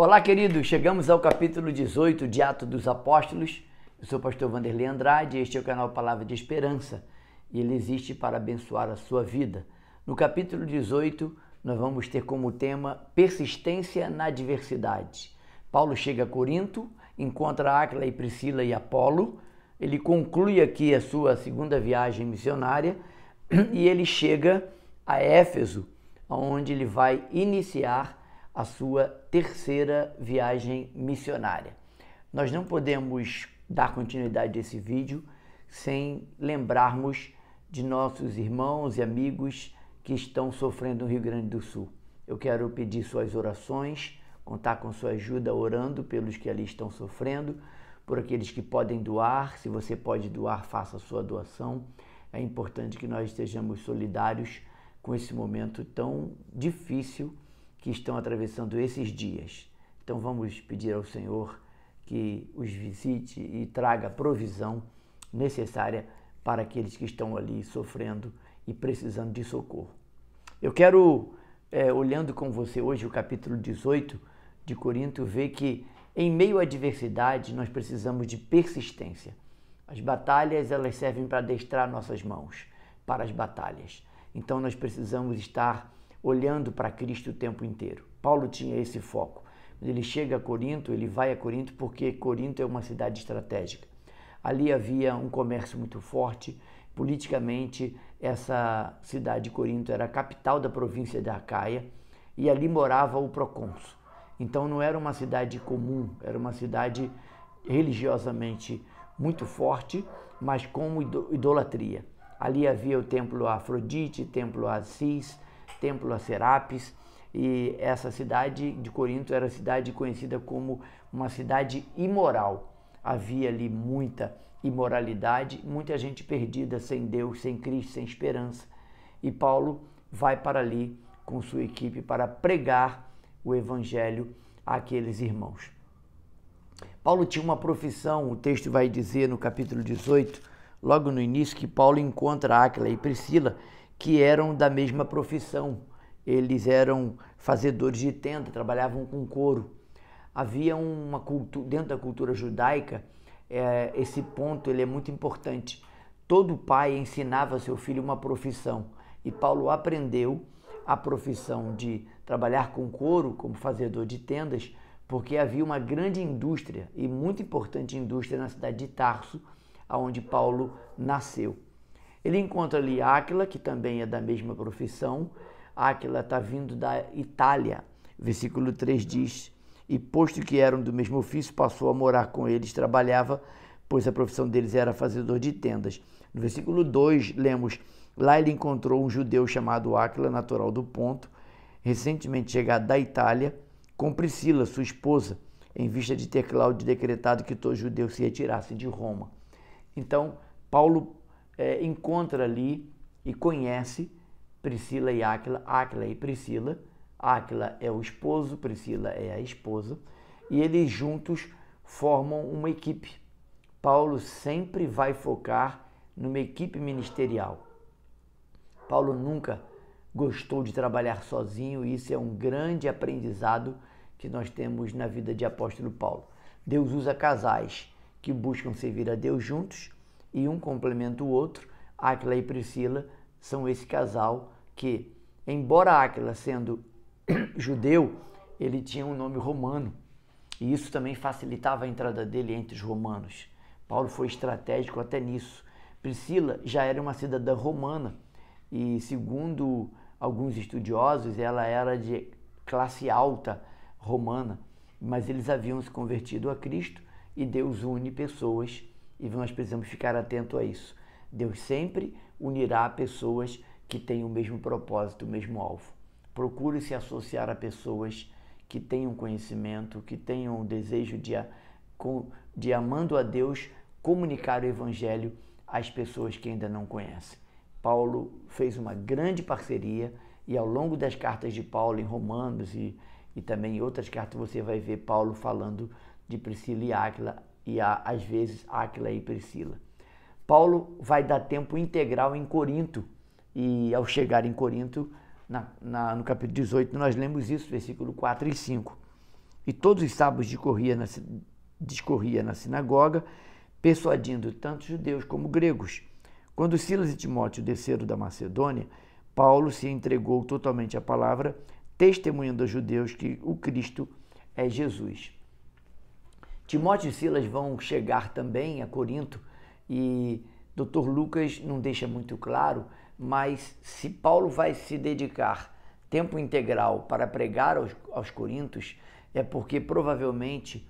Olá, queridos. Chegamos ao capítulo 18 de Atos dos Apóstolos. Eu sou o pastor Vanderlei Andrade e este é o canal Palavra de Esperança. E ele existe para abençoar a sua vida. No capítulo 18, nós vamos ter como tema persistência na adversidade. Paulo chega a Corinto, encontra Áquila e Priscila e Apolo. Ele conclui aqui a sua segunda viagem missionária e ele chega a Éfeso, onde ele vai iniciar a sua terceira viagem missionária. Nós não podemos dar continuidade a esse vídeo sem lembrarmos de nossos irmãos e amigos que estão sofrendo no Rio Grande do Sul. Eu quero pedir suas orações, contar com sua ajuda orando pelos que ali estão sofrendo, por aqueles que podem doar. Se você pode doar, faça a sua doação. É importante que nós estejamos solidários com esse momento tão difícil que estão atravessando esses dias. Então vamos pedir ao Senhor que os visite e traga a provisão necessária para aqueles que estão ali sofrendo e precisando de socorro. Eu quero, olhando com você hoje o capítulo 18 de Corinto, ver que em meio à adversidade nós precisamos de persistência. As batalhas, elas servem para adestrar nossas mãos para as batalhas. Então nós precisamos estar olhando para Cristo o tempo inteiro. Paulo tinha esse foco. Quando ele chega a Corinto, ele vai a Corinto porque Corinto é uma cidade estratégica. Ali havia um comércio muito forte. Politicamente, essa cidade de Corinto era a capital da província da Acaia e ali morava o procônsul. Então não era uma cidade comum, era uma cidade religiosamente muito forte, mas com idolatria. Ali havia o templo a Afrodite, templo a Cis, templo a Serapis, e essa cidade de Corinto era a cidade conhecida como uma cidade imoral. Havia ali muita imoralidade, muita gente perdida, sem Deus, sem Cristo, sem esperança. E Paulo vai para ali com sua equipe para pregar o evangelho àqueles irmãos. Paulo tinha uma profissão, o texto vai dizer no capítulo 18, logo no início, que Paulo encontra Áquila e Priscila, que eram da mesma profissão. Eles eram fazedores de tenda, trabalhavam com couro. Havia uma cultura, dentro da cultura judaica, esse ponto ele é muito importante. Todo pai ensinava seu filho uma profissão. E Paulo aprendeu a profissão de trabalhar com couro, como fazedor de tendas, porque havia uma grande indústria, e muito importante indústria, na cidade de Tarso, onde Paulo nasceu. Ele encontra ali Áquila, que também é da mesma profissão. Áquila está vindo da Itália. Versículo 3 diz: e posto que eram do mesmo ofício, passou a morar com eles, trabalhava, pois a profissão deles era fazedor de tendas. No versículo 2 lemos: lá ele encontrou um judeu chamado Áquila, natural do Ponto, recentemente chegado da Itália, com Priscila, sua esposa, em vista de ter Cláudio decretado que todos os judeus se retirassem de Roma. Então, Paulo encontra ali e conhece Priscila e Áquila, Áquila e Priscila. Áquila é o esposo, Priscila é a esposa, e eles juntos formam uma equipe. Paulo sempre vai focar numa equipe ministerial. Paulo nunca gostou de trabalhar sozinho, e isso é um grande aprendizado que nós temos na vida de apóstolo Paulo. Deus usa casais que buscam servir a Deus juntos e um complementa o outro. Áquila e Priscila são esse casal que, embora Áquila sendo judeu, ele tinha um nome romano e isso também facilitava a entrada dele entre os romanos. Paulo foi estratégico até nisso. Priscila já era uma cidadã romana e, segundo alguns estudiosos, ela era de classe alta romana, mas eles haviam se convertido a Cristo e Deus une pessoas e nós precisamos ficar atento a isso. Deus sempre unirá pessoas que têm o mesmo propósito, o mesmo alvo. Procure se associar a pessoas que tenham conhecimento, que tenham o desejo de amando a Deus, comunicar o evangelho às pessoas que ainda não conhecem. Paulo fez uma grande parceria e ao longo das cartas de Paulo em Romanos e também em outras cartas você vai ver Paulo falando de Priscila e Áquila e às vezes Áquila e Priscila. Paulo vai dar tempo integral em Corinto e ao chegar em Corinto, no capítulo 18, nós lemos isso, versículo 4 e 5. e todos os sábados discorria na sinagoga, persuadindo tanto judeus como gregos. Quando Silas e Timóteo desceram da Macedônia, Paulo se entregou totalmente à palavra, testemunhando aos judeus que o Cristo é Jesus. Timóteo e Silas vão chegar também a Corinto e Dr. Lucas não deixa muito claro, mas se Paulo vai se dedicar tempo integral para pregar aos coríntios, é porque provavelmente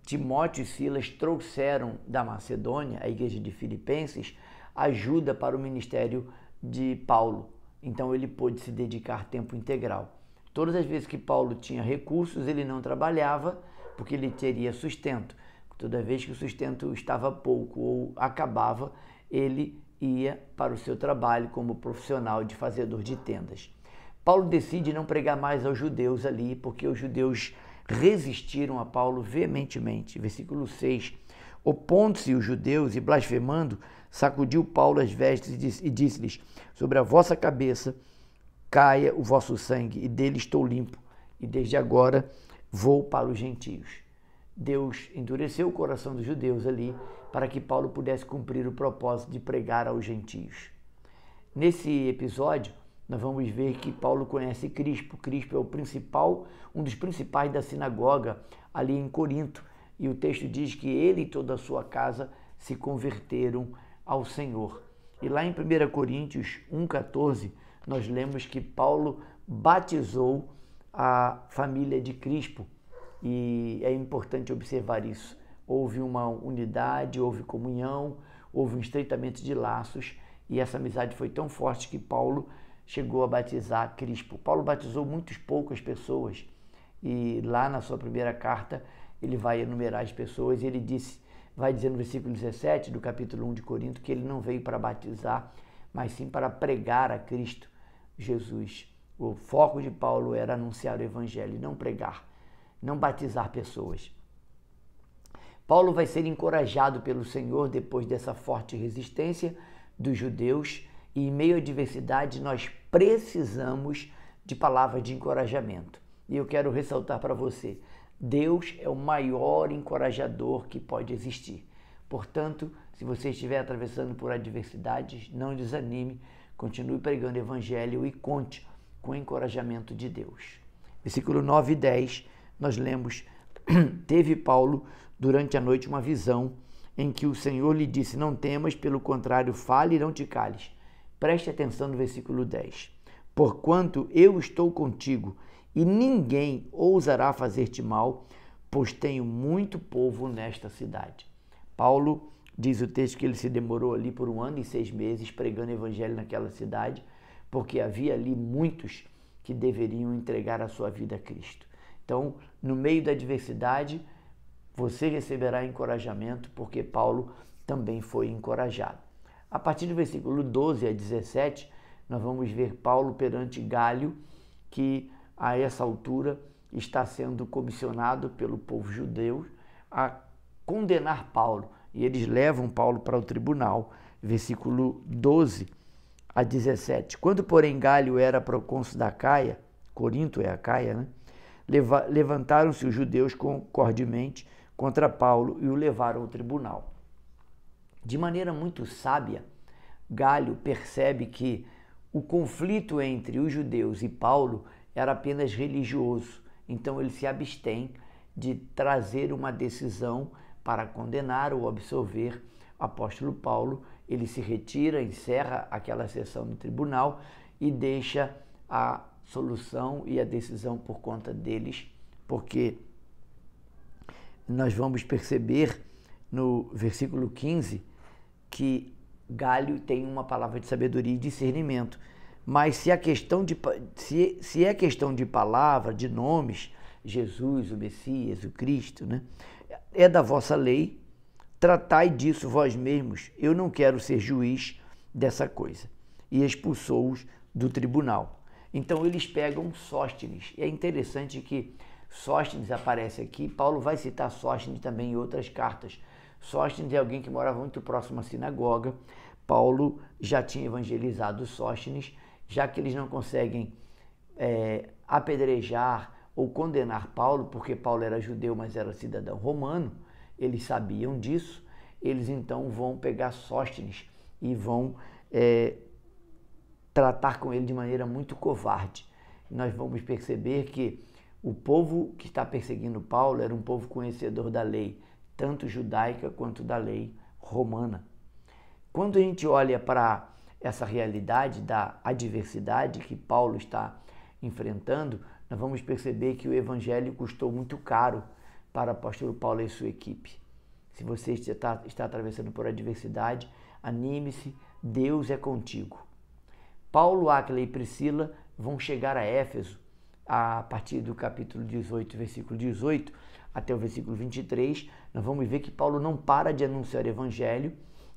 Timóteo e Silas trouxeram da Macedônia, a igreja de Filipenses, ajuda para o ministério de Paulo. Então ele pôde se dedicar tempo integral. Todas as vezes que Paulo tinha recursos, ele não trabalhava, porque ele teria sustento. Toda vez que o sustento estava pouco ou acabava, ele ia para o seu trabalho como profissional de fazedor de tendas. Paulo decide não pregar mais aos judeus ali, porque os judeus resistiram a Paulo veementemente. Versículo 6. Opondo-se os judeus e blasfemando, sacudiu Paulo as vestes e disse-lhes: sobre a vossa cabeça caia o vosso sangue, e dele estou limpo, e desde agora vou para os gentios. Deus endureceu o coração dos judeus ali para que Paulo pudesse cumprir o propósito de pregar aos gentios. Nesse episódio, nós vamos ver que Paulo conhece Crispo. Crispo é um dos principais da sinagoga ali em Corinto. E o texto diz que ele e toda a sua casa se converteram ao Senhor. E lá em 1 Coríntios 1,14, nós lemos que Paulo batizou a família de Crispo. E é importante observar isso. Houve uma unidade, houve comunhão, houve um estreitamento de laços, e essa amizade foi tão forte que Paulo chegou a batizar Crispo. Paulo batizou poucas pessoas, e lá na sua primeira carta ele vai enumerar as pessoas, e ele vai dizer no versículo 17 do capítulo 1 de Corinto que ele não veio para batizar, mas sim para pregar a Cristo Jesus. O foco de Paulo era anunciar o evangelho, não pregar, não batizar pessoas. Paulo vai ser encorajado pelo Senhor depois dessa forte resistência dos judeus, e em meio à adversidade nós precisamos de palavras de encorajamento. E eu quero ressaltar para você, Deus é o maior encorajador que pode existir. Portanto, se você estiver atravessando por adversidades, não desanime, continue pregando o evangelho e conte com o encorajamento de Deus. Versículo 9 e 10, nós lemos: teve Paulo durante a noite uma visão em que o Senhor lhe disse: não temas, pelo contrário, fale e não te cales. Preste atenção no versículo 10. Porquanto eu estou contigo, e ninguém ousará fazer-te mal, pois tenho muito povo nesta cidade. Paulo diz o texto que ele se demorou ali por 1 ano e 6 meses pregando o evangelho naquela cidade, porque havia ali muitos que deveriam entregar a sua vida a Cristo. Então, no meio da adversidade, você receberá encorajamento, porque Paulo também foi encorajado. A partir do versículo 12 a 17, nós vamos ver Paulo perante Gálio, que a essa altura está sendo comissionado pelo povo judeu a condenar Paulo. E eles levam Paulo para o tribunal, versículo 12 a 17. Quando, porém, Gálio era procônsul da Acaia, Corinto é a Acaia, né? Levantaram-se os judeus concordemente contra Paulo e o levaram ao tribunal. De maneira muito sábia, Gálio percebe que o conflito entre os judeus e Paulo era apenas religioso, então ele se abstém de trazer uma decisão para condenar ou absolver o apóstolo Paulo. Ele se retira, encerra aquela sessão no tribunal e deixa a solução e a decisão por conta deles, porque nós vamos perceber no versículo 15 que Gálio tem uma palavra de sabedoria e discernimento. Mas se é questão de palavra, de nomes, Jesus, o Messias, o Cristo, né? É da vossa lei, tratai disso vós mesmos, eu não quero ser juiz dessa coisa. E expulsou-os do tribunal. Então eles pegam Sóstenes. E é interessante que Sóstenes aparece aqui, Paulo vai citar Sóstenes também em outras cartas. Sóstenes é alguém que morava muito próximo à sinagoga. Paulo já tinha evangelizado Sóstenes, já que eles não conseguem apedrejar ou condenar Paulo, porque Paulo era judeu, mas era cidadão romano, eles sabiam disso, eles então vão pegar Sóstenes e vão tratar com ele de maneira muito covarde. Nós vamos perceber que o povo que está perseguindo Paulo era um povo conhecedor da lei, tanto judaica quanto da lei romana. Quando a gente olha para essa realidade da adversidade que Paulo está enfrentando, nós vamos perceber que o evangelho custou muito caro para o apóstolo Paulo e sua equipe. Se você está atravessando por adversidade, anime-se, Deus é contigo. Paulo, Áquila e Priscila vão chegar a Éfeso a partir do capítulo 18, versículo 18 até o versículo 23. Nós vamos ver que Paulo não para de anunciar o evangelho.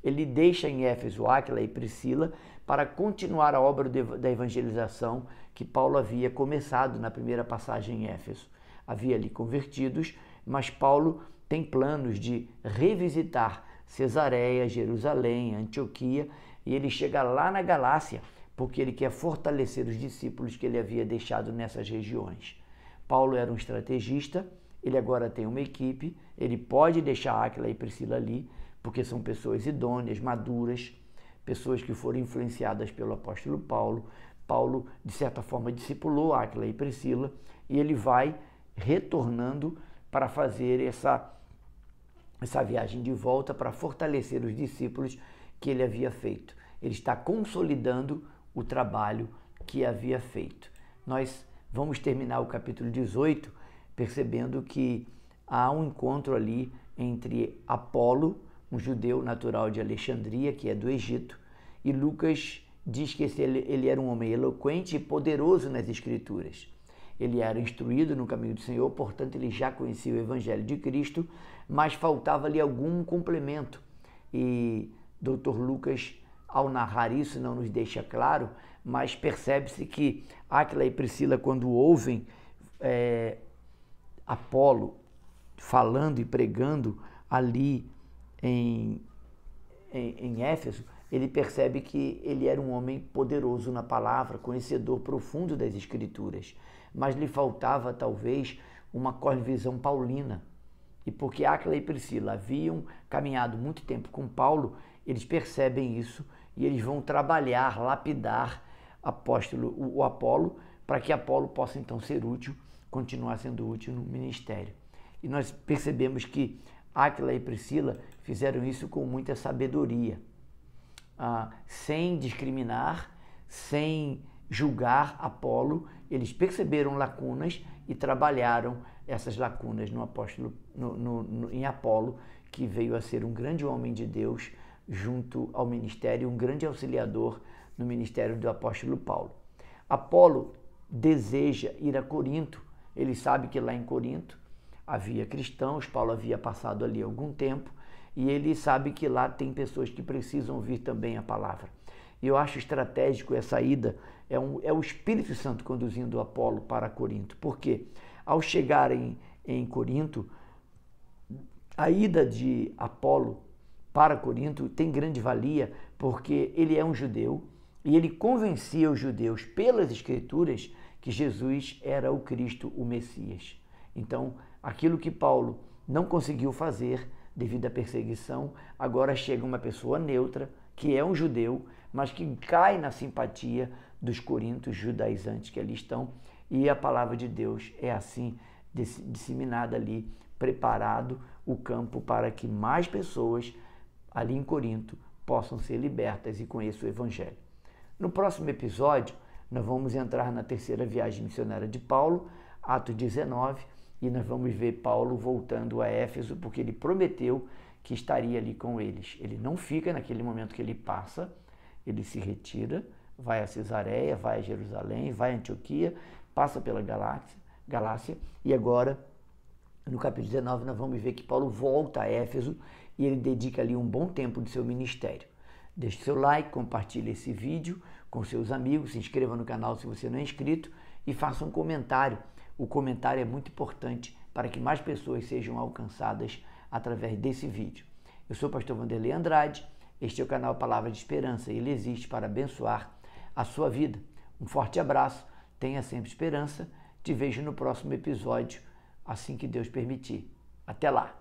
Ele deixa em Éfeso Áquila e Priscila para continuar a obra da evangelização que Paulo havia começado na primeira passagem em Éfeso. Havia ali convertidos, mas Paulo tem planos de revisitar Cesareia, Jerusalém, Antioquia, e ele chega lá na Galácia, porque ele quer fortalecer os discípulos que ele havia deixado nessas regiões. Paulo era um estrategista, ele agora tem uma equipe, ele pode deixar Áquila e Priscila ali, porque são pessoas idôneas, maduras, pessoas que foram influenciadas pelo apóstolo Paulo. Paulo, de certa forma, discipulou Áquila e Priscila, e ele vai retornando para fazer essa viagem de volta para fortalecer os discípulos que ele havia feito. Ele está consolidando o trabalho que havia feito. Nós vamos terminar o capítulo 18 percebendo que há um encontro ali entre Apolo, um judeu natural de Alexandria, que é do Egito, e Lucas diz que ele era um homem eloquente e poderoso nas Escrituras. Ele era instruído no caminho do Senhor, portanto ele já conhecia o Evangelho de Cristo, mas faltava-lhe algum complemento. E Dr. Lucas, ao narrar isso, não nos deixa claro, mas percebe-se que Áquila e Priscila, quando ouvem Apolo falando e pregando ali em Éfeso, ele percebe que ele era um homem poderoso na palavra, conhecedor profundo das Escrituras, mas lhe faltava talvez uma cosmovisão paulina. E porque Áquila e Priscila haviam caminhado muito tempo com Paulo, eles percebem isso e eles vão trabalhar, lapidar o Apolo, para que Apolo possa então ser útil, continuar sendo útil no ministério. E nós percebemos que Áquila e Priscila fizeram isso com muita sabedoria, sem discriminar, sem julgar Apolo. Eles perceberam lacunas e trabalharam essas lacunas em Apolo, que veio a ser um grande homem de Deus junto ao ministério, um grande auxiliador no ministério do apóstolo Paulo. Apolo deseja ir a Corinto, ele sabe que lá em Corinto havia cristãos, Paulo havia passado ali algum tempo, e ele sabe que lá tem pessoas que precisam ouvir também a palavra. E eu acho estratégico essa ida, é o Espírito Santo conduzindo Apolo para Corinto, porque ao chegarem em Corinto, a ida de Apolo para Corinto tem grande valia, porque ele é um judeu e ele convencia os judeus pelas Escrituras que Jesus era o Cristo, o Messias. Então, aquilo que Paulo não conseguiu fazer devido à perseguição, agora chega uma pessoa neutra, que é um judeu, mas que cai na simpatia dos coríntios judaizantes que ali estão, e a palavra de Deus é assim disseminada ali, preparado o campo para que mais pessoas ali em Corinto possam ser libertas e conheçam o Evangelho. No próximo episódio, nós vamos entrar na terceira viagem missionária de Paulo, Atos 19, e nós vamos ver Paulo voltando a Éfeso, porque ele prometeu que estaria ali com eles. Ele não fica naquele momento que ele passa, ele se retira, vai a Cesareia, vai a Jerusalém, vai a Antioquia, passa pela Galácia, e agora, no capítulo 19, nós vamos ver que Paulo volta a Éfeso e ele dedica ali um bom tempo de seu ministério. Deixe seu like, compartilhe esse vídeo com seus amigos, se inscreva no canal se você não é inscrito e faça um comentário. O comentário é muito importante para que mais pessoas sejam alcançadas através desse vídeo. Eu sou o pastor Vanderlei Andrade, este é o canal Palavra de Esperança e ele existe para abençoar a sua vida. Um forte abraço, tenha sempre esperança. Te vejo no próximo episódio, assim que Deus permitir. Até lá!